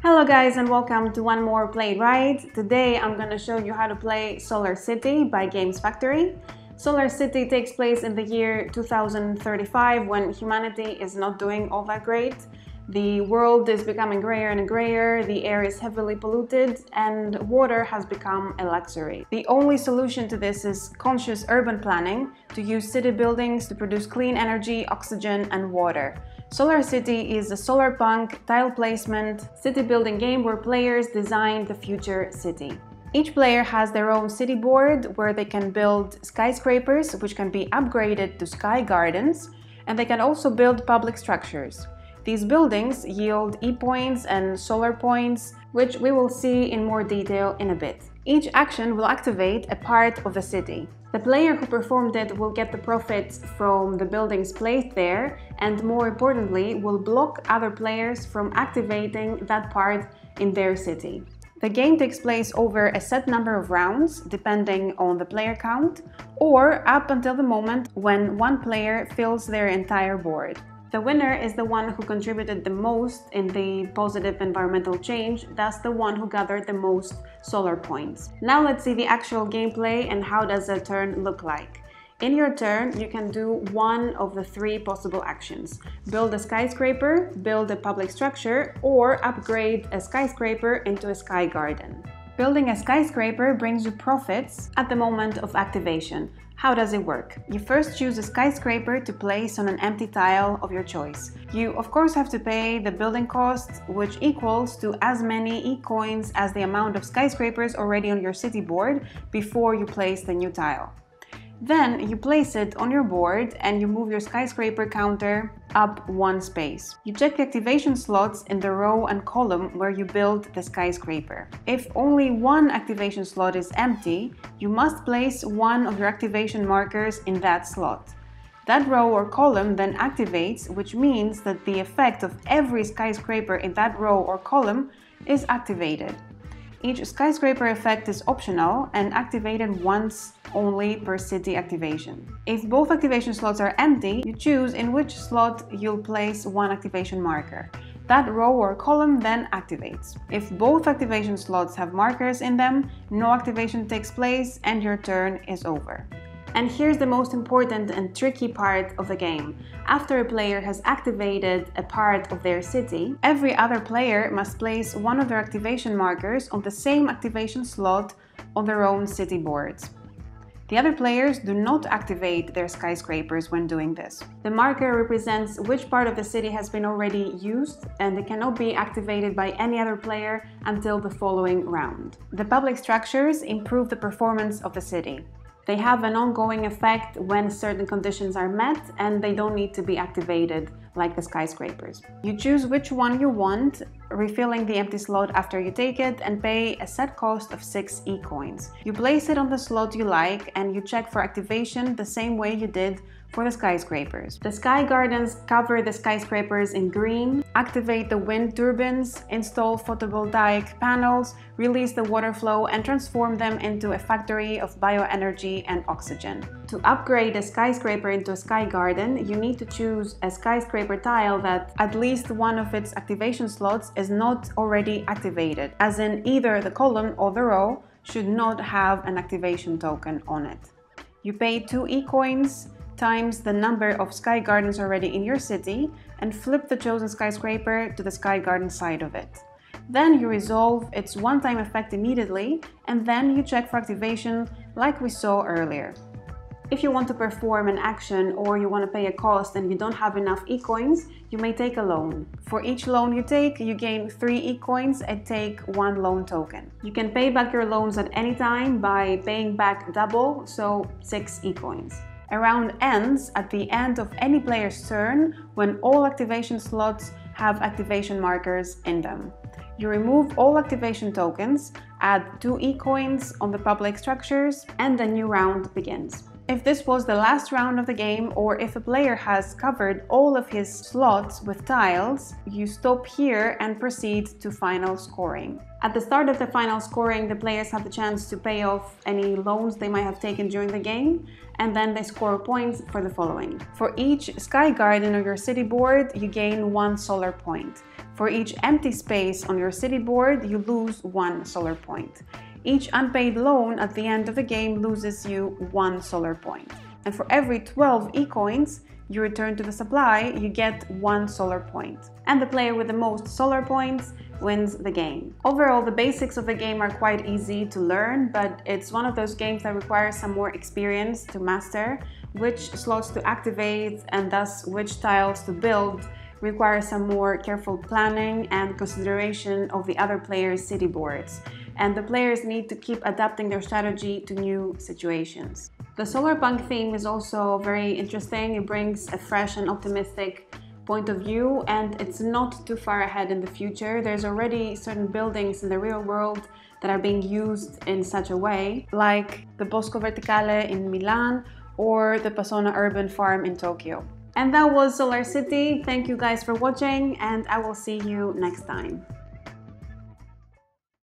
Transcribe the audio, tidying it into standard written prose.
Hello guys and welcome to one more Play It Right. Today I'm going to show you how to play Solar City by Games Factory. Solar City takes place in the year 2035 when humanity is not doing all that great. The world is becoming grayer and grayer, the air is heavily polluted, and water has become a luxury. The only solution to this is conscious urban planning to use city buildings to produce clean energy, oxygen, and water. Solar City is a solar punk, tile placement, city building game where players design the future city. Each player has their own city board where they can build skyscrapers, which can be upgraded to sky gardens, and they can also build public structures. These buildings yield E-points and solar points, which we will see in more detail in a bit. Each action will activate a part of the city. The player who performed it will get the profits from the buildings placed there, and more importantly, will block other players from activating that part in their city. The game takes place over a set number of rounds, depending on the player count, or up until the moment when one player fills their entire board. The winner is the one who contributed the most in the positive environmental change, thus the one who gathered the most solar points. Now let's see the actual gameplay and how does a turn look like. In your turn, you can do one of the three possible actions. Build a skyscraper, build a public structure, or upgrade a skyscraper into a sky garden. Building a skyscraper brings you profits at the moment of activation. How does it work? You first choose a skyscraper to place on an empty tile of your choice. You of course have to pay the building costs, which equals to as many E-coins as the amount of skyscrapers already on your city board before you place the new tile. Then you place it on your board and you move your skyscraper counter up one space. You check the activation slots in the row and column where you build the skyscraper. If only one activation slot is empty, you must place one of your activation markers in that slot. That row or column then activates, which means that the effect of every skyscraper in that row or column is activated. Each skyscraper effect is optional and activated once only per city activation. If both activation slots are empty, you choose in which slot you'll place one activation marker. That row or column then activates. If both activation slots have markers in them, no activation takes place and your turn is over. And here's the most important and tricky part of the game. After a player has activated a part of their city, every other player must place one of their activation markers on the same activation slot on their own city boards. The other players do not activate their skyscrapers when doing this. The marker represents which part of the city has been already used, and it cannot be activated by any other player until the following round. The public structures improve the performance of the city. They have an ongoing effect when certain conditions are met and they don't need to be activated like the skyscrapers. You choose which one you want, refilling the empty slot after you take it, and pay a set cost of 6 E-coins. You place it on the slot you like and you check for activation the same way you did for the skyscrapers. The sky gardens cover the skyscrapers in green, activate the wind turbines, install photovoltaic panels, release the water flow, and transform them into a factory of bioenergy and oxygen. To upgrade a skyscraper into a sky garden, you need to choose a skyscraper tile that at least one of its activation slots is not already activated, as in either the column or the row should not have an activation token on it. You pay 2 E-coins times the number of sky gardens already in your city and flip the chosen skyscraper to the sky garden side of it. Then you resolve its one-time effect immediately and then you check for activation like we saw earlier. If you want to perform an action or you want to pay a cost and you don't have enough E-coins, you may take a loan. For each loan you take, you gain 3 E-coins and take 1 loan token. You can pay back your loans at any time by paying back double, so 6 E-coins. A round ends at the end of any player's turn when all activation slots have activation markers in them. You remove all activation tokens, add 2 E-coins on the public structures, and the new round begins. If this was the last round of the game, or if a player has covered all of his slots with tiles, you stop here and proceed to final scoring. At the start of the final scoring, the players have the chance to pay off any loans they might have taken during the game, and then they score points for the following. For each sky garden on your city board, you gain 1 solar point. For each empty space on your city board, you lose 1 solar point. Each unpaid loan at the end of the game loses you 1 solar point. And for every 12 e-coins you return to the supply, you get 1 solar point. And the player with the most solar points wins the game. Overall, the basics of the game are quite easy to learn, but it's one of those games that requires some more experience to master. Which slots to activate and thus which tiles to build requires some more careful planning and consideration of the other players' city boards. And the players need to keep adapting their strategy to new situations. The solar punk theme is also very interesting. It brings a fresh and optimistic point of view, and it's not too far ahead in the future. There's already certain buildings in the real world that are being used in such a way, like the Bosco Verticale in Milan or the Pasona Urban Farm in Tokyo. And that was Solar City. Thank you guys for watching, and I will see you next time.